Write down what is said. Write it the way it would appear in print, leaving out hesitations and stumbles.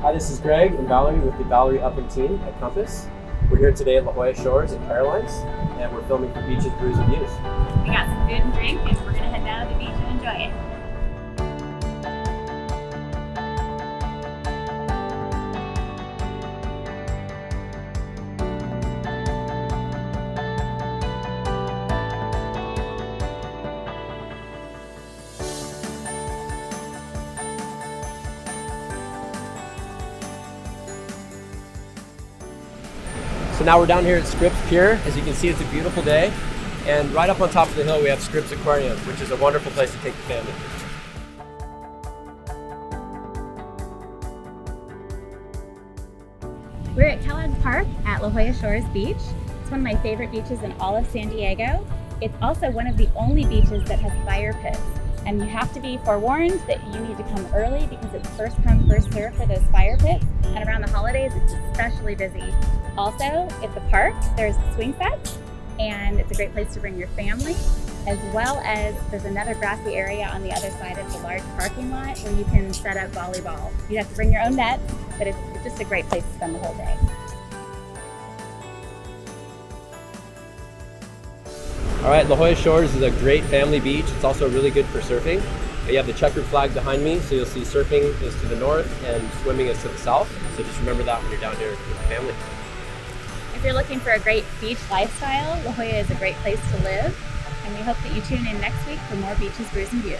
Hi, this is Greg and Valerie with the Valerie Up and team at Compass. We're here today at Jolla Shores in Caroline's, and we're filming for Beaches, Brews, and Views. We got some food and drink, and we're gonna head down to the beach and enjoy it. So now we're down here at Scripps Pier. As you can see, it's a beautiful day. And right up on top of the hill, we have Scripps Aquarium, which is a wonderful place to take the family. We're at Kellogg Park at Jolla Shores Beach. It's one of my favorite beaches in all of San Diego. It's also one of the only beaches that has fire pits. And you have to be forewarned that you need to come early because it's first come, first serve for those fire pits. And around the holidays, it's especially busy. Also, at the park, there's swing sets, and it's a great place to bring your family, as well as there's another grassy area on the other side of the large parking lot where you can set up volleyball. You have to bring your own nets, but it's just a great place to spend the whole day. All right, Jolla Shores is a great family beach. It's also really good for surfing. You have the checkered flag behind me, so you'll see surfing is to the north and swimming is to the south. So just remember that when you're down here with the family. If you're looking for a great beach lifestyle, La Jolla is a great place to live, and we hope that you tune in next week for more Beaches, Brews, and Views.